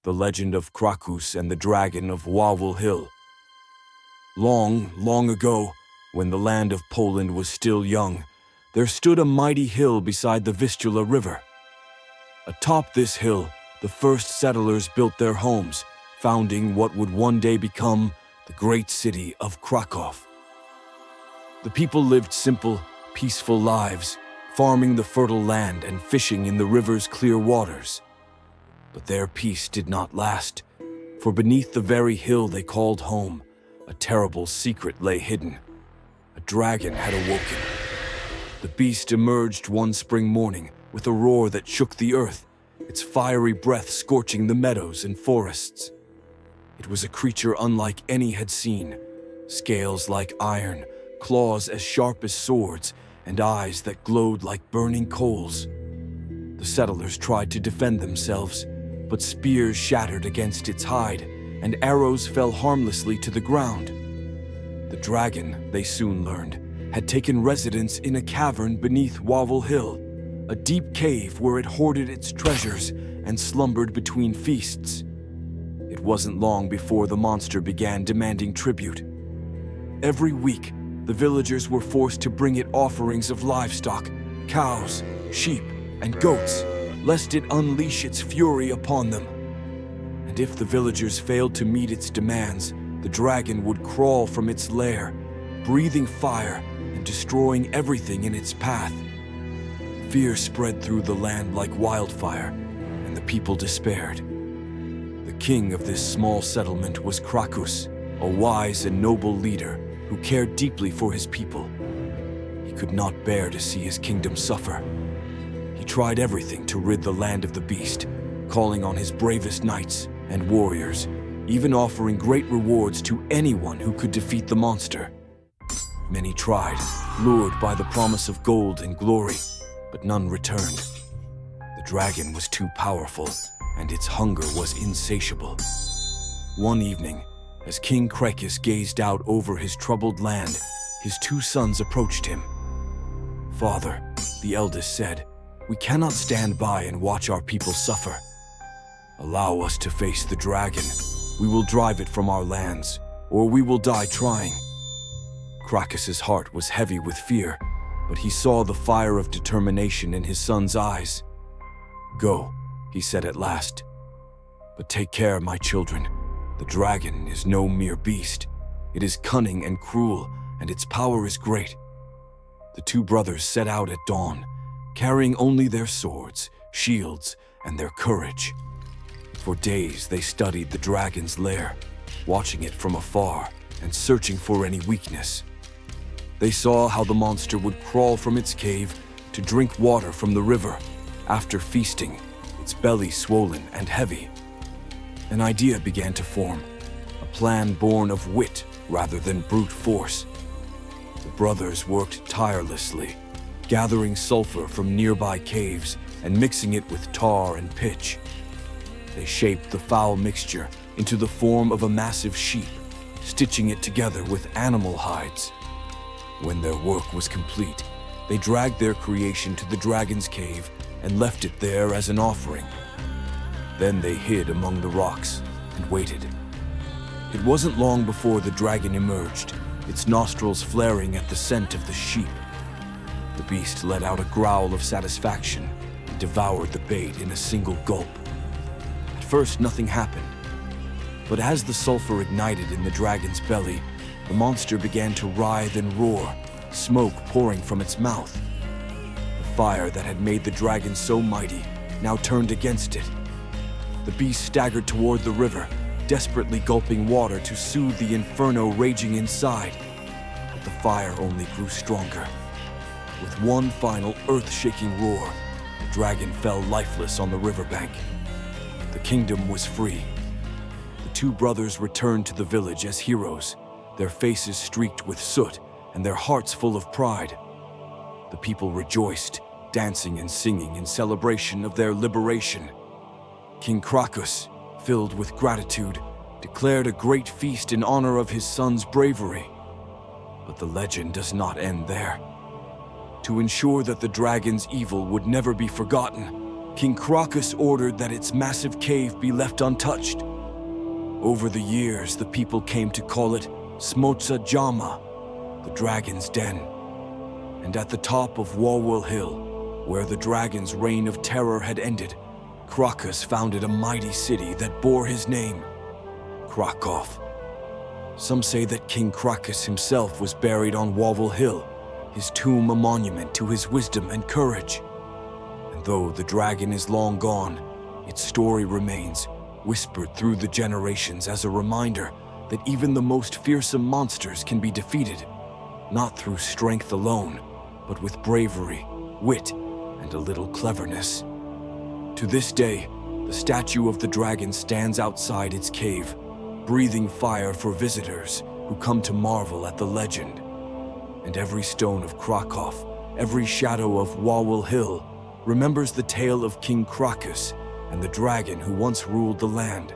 The legend of Krakus and the dragon of Wawel Hill. Long, long ago, when the land of Poland was still young, there stood a mighty hill beside the Vistula River. Atop this hill, the first settlers built their homes, founding what would one day become the great city of Krakow. The people lived simple, peaceful lives, farming the fertile land and fishing in the river's clear waters. But their peace did not last, for beneath the very hill they called home, a terrible secret lay hidden. A dragon had awoken. The beast emerged one spring morning with a roar that shook the earth, its fiery breath scorching the meadows and forests. It was a creature unlike any had seen, scales like iron, claws as sharp as swords, and eyes that glowed like burning coals. The settlers tried to defend themselves, but spears shattered against its hide, and arrows fell harmlessly to the ground. The dragon, they soon learned, had taken residence in a cavern beneath Wawel Hill, a deep cave where it hoarded its treasures and slumbered between feasts. It wasn't long before the monster began demanding tribute. Every week, the villagers were forced to bring it offerings of livestock, cows, sheep, and goats, lest it unleash its fury upon them. And if the villagers failed to meet its demands, the dragon would crawl from its lair, breathing fire and destroying everything in its path. Fear spread through the land like wildfire, and the people despaired. The king of this small settlement was Krakus, a wise and noble leader who cared deeply for his people. He could not bear to see his kingdom suffer. He tried everything to rid the land of the beast, calling on his bravest knights and warriors, even offering great rewards to anyone who could defeat the monster. Many tried, lured by the promise of gold and glory, but none returned. The dragon was too powerful, and its hunger was insatiable. One evening, as King Krakus gazed out over his troubled land, his two sons approached him. "Father," the eldest said, "we cannot stand by and watch our people suffer. Allow us to face the dragon. We will drive it from our lands, or we will die trying." Krakus's heart was heavy with fear, but he saw the fire of determination in his son's eyes. "Go," he said at last. "But take care, my children. The dragon is no mere beast. It is cunning and cruel, and its power is great." The two brothers set out at dawn, carrying only their swords, shields, and their courage. For days they studied the dragon's lair, watching it from afar and searching for any weakness. They saw how the monster would crawl from its cave to drink water from the river, after feasting, its belly swollen and heavy. An idea began to form, a plan born of wit rather than brute force. The brothers worked tirelessly, gathering sulfur from nearby caves and mixing it with tar and pitch. They shaped the foul mixture into the form of a massive sheep, stitching it together with animal hides. When their work was complete, they dragged their creation to the dragon's cave and left it there as an offering. Then they hid among the rocks and waited. It wasn't long before the dragon emerged, its nostrils flaring at the scent of the sheep. The beast let out a growl of satisfaction and devoured the bait in a single gulp. At first, nothing happened. But as the sulfur ignited in the dragon's belly, the monster began to writhe and roar, smoke pouring from its mouth. The fire that had made the dragon so mighty now turned against it. The beast staggered toward the river, desperately gulping water to soothe the inferno raging inside. But the fire only grew stronger. With one final earth-shaking roar, the dragon fell lifeless on the riverbank. The kingdom was free. The two brothers returned to the village as heroes, their faces streaked with soot and their hearts full of pride. The people rejoiced, dancing and singing in celebration of their liberation. King Krakus, filled with gratitude, declared a great feast in honor of his son's bravery. But the legend does not end there. To ensure that the dragon's evil would never be forgotten, King Krakus ordered that its massive cave be left untouched. Over the years, the people came to call it Smocza Jama, the dragon's den. And at the top of Wawel Hill, where the dragon's reign of terror had ended, Krakus founded a mighty city that bore his name, Krakow. Some say that King Krakus himself was buried on Wawel Hill, his tomb a monument to his wisdom and courage. And though the dragon is long gone, its story remains, whispered through the generations as a reminder that even the most fearsome monsters can be defeated, not through strength alone, but with bravery, wit, and a little cleverness. To this day, the statue of the dragon stands outside its cave, breathing fire for visitors who come to marvel at the legend. And every stone of Krakow, every shadow of Wawel Hill, remembers the tale of King Krakus and the dragon who once ruled the land.